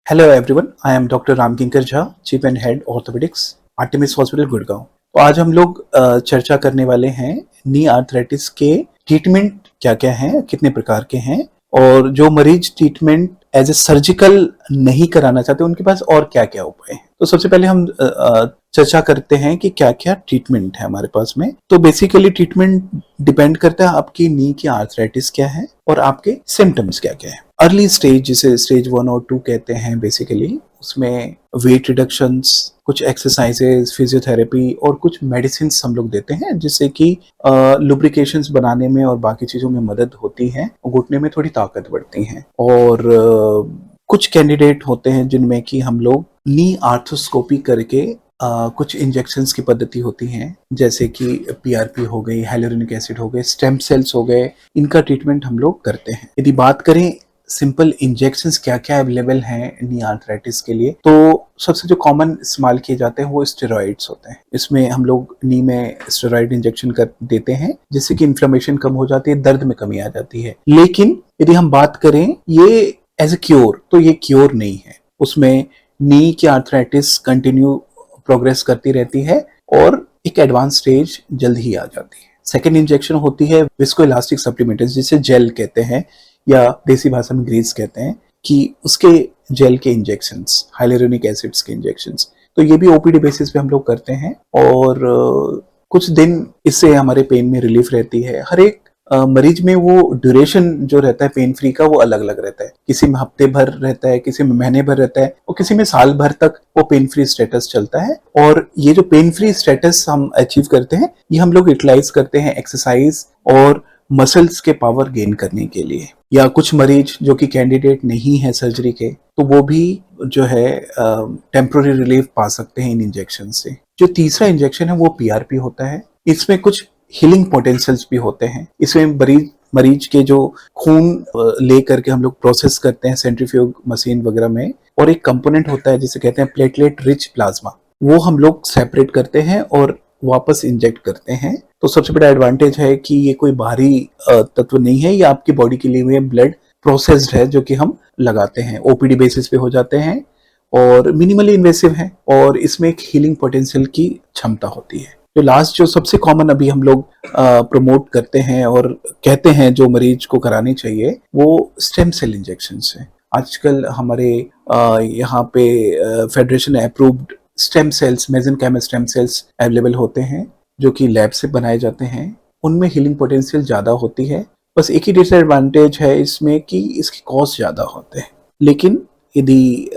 Hello everyone, I am doctor Ramkinkar Jha, cheap and head orthopaedics, Artemis hospital Gurgaon. तो आज हम लोग चर्चा करने वाले हैं नी आर्थराइटिस के ट्रीटमेंट क्या क्या हैं, कितने प्रकार के हैं, और जो मरीज ट्रीटमेंट एज ए सर्जिकल नहीं कराना चाहते उनके पास और क्या क्या उपाय हैं। तो सबसे पहले हम चर्चा करते हैं कि क्या क्या ट्रीटमेंट है हमारे पास में। तो बेसिकली ट्रीटमेंट डिपेंड करता है आपकी नी की आर्थराइटिस क्या है और आपके सिम्टम्स क्या क्या है। अर्ली स्टेज, जिसे स्टेज 1 और 2 कहते हैं, बेसिकली उसमें वेट रिडक्शंस, कुछ एक्सरसाइजेस, फिजियोथेरेपी और कुछ मेडिसिन हम लोग देते हैं जिससे कि लुब्रिकेशंस बनाने में और बाकी चीजों में मदद होती है और घुटने में थोड़ी ताकत बढ़ती है। और कुछ कैंडिडेट होते हैं जिनमें कि हम लोग नी आर्थोस्कोपी करके कुछ इंजेक्शंस की पद्धति होती हैं, जैसे कि पीआरपी हो गई, हाइलुरोनिक एसिड हो गए, स्टेम सेल्स हो गए, इनका ट्रीटमेंट हम लोग करते हैं। यदि बात करें सिंपल इंजेक्शंस क्या क्या अवेलेबल हैं नी आर्थराइटिस के लिए, तो सबसे जो कॉमन इस्तेमाल किए जाते हैं वो स्टेरॉइड्स होते हैं। इसमें हम लोग नी में स्टेरॉइड इंजेक्शन कर देते हैं जिससे कि इन्फ्लेमेशन कम हो जाती है, दर्द में कमी आ जाती है। लेकिन यदि हम बात करें ये एज ए क्योर, तो ये क्योर नहीं है। उसमें नी की आर्थराइटिस कंटिन्यू प्रोग्रेस करती रहती है और एक एडवांस स्टेज जल्द ही आ जाती है। सेकेंड इंजेक्शन होती है विस्कोइलास्टिक सप्लीमेंट्स, जिसे जेल कहते हैं या देसी भाषा में ग्रीस कहते हैं, कि उसके जेल के इंजेक्शंस, हाइलुरोनिक एसिड्स के इंजेक्शंस। तो ये भी ओपीडी बेसिस पे हम लोग करते हैं और कुछ दिन इससे हमारे पेन में रिलीफ रहती है। हर एक मरीज में वो ड्यूरेशन जो रहता है पेन फ्री का वो अलग अलग रहता है। किसी में हफ्ते भर रहता है, किसी में महीने भर रहता है और किसी में साल भर तक वो पेन फ्री स्टेटस चलता है। और ये जो पेन फ्री स्टेटस हम अचीव करते हैं ये हम लोग यूटिलाइज करते हैं एक्सरसाइज और मसल्स के पावर गेन करने के लिए। या कुछ मरीज जो कि कैंडिडेट नहीं है सर्जरी के, तो वो भी जो है टेम्पोररी रिलीफ पा सकते हैं इन इंजेक्शन से। जो तीसरा इंजेक्शन है वो पीआरपी होता है। इसमें कुछ हीलिंग पोटेंशियल्स भी होते हैं। इसमें मरीज के जो खून ले करके हम लोग प्रोसेस करते हैं सेंट्रीफ्यूज मशीन वगैरह में, और एक कंपोनेंट होता है जिसे कहते हैं प्लेटलेट रिच प्लाज्मा, वो हम लोग सेपरेट करते हैं और वापस इंजेक्ट करते हैं। तो सबसे बड़ा एडवांटेज है कि ये कोई बाहरी तत्व नहीं है, ये आपकी बॉडी के लिए हुए ब्लड प्रोसेस्ड है जो कि हम लगाते हैं, ओपीडी बेसिस पे हो जाते हैं और मिनिमली इन्वेसिव है और इसमें एक हीलिंग पोटेंशियल की क्षमता होती है। जो लास्ट, जो सबसे कॉमन अभी हम लोग प्रमोट करते हैं और कहते हैं जो मरीज को करानी चाहिए, वो स्टेम सेल इंजेक्शन है। आजकल हमारे यहाँ पे federation approved stem cells, mesenchymal stem cells available होते हैं जो कि लैब से बनाए जाते हैं। उनमें हीलिंग पोटेंशियल ज्यादा होती है। बस एक ही डिसएडवांटेज है इसमें कि इसके कॉस्ट ज्यादा होते हैं। लेकिन यदि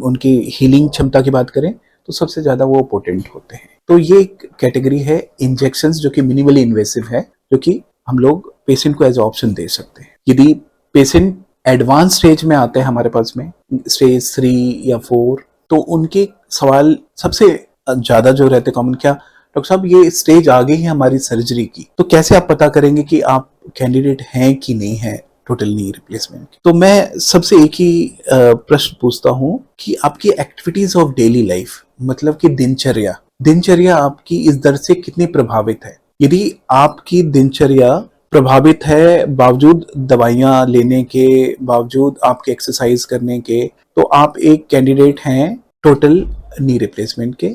उनकी हीलिंग क्षमता की बात करें तो सबसे ज्यादा वो पोटेंट होते हैं। तो ये एक कैटेगरी है इंजेक्शंस जो कि मिनिमली इन्वेसिव है, जो कि हम लोग पेशेंट को एज ऑप्शन दे सकते हैं। यदि पेशेंट एडवांस स्टेज में आते हैं हमारे पास में, स्टेज 3 या 4, तो उनके सवाल सबसे ज्यादा जो रहते कॉमन, क्या डॉक्टर साहब ये स्टेज आ गई है हमारी सर्जरी की, तो कैसे आप पता करेंगे कि आप कैंडिडेट हैं कि नहीं है टोटल नी रिप्लेसमेंट की? तो मैं सबसे एक ही प्रश्न पूछता हूं कि आपकी एक्टिविटीज ऑफ डेली लाइफ, मतलब कि दिनचर्या आपकी इस दर से कितनी प्रभावित है। यदि आपकी दिनचर्या प्रभावित है बावजूद दवाइयां लेने के, बावजूद आपके एक्सरसाइज करने के, तो आप एक कैंडिडेट हैं टोटल नी रिप्लेसमेंट के।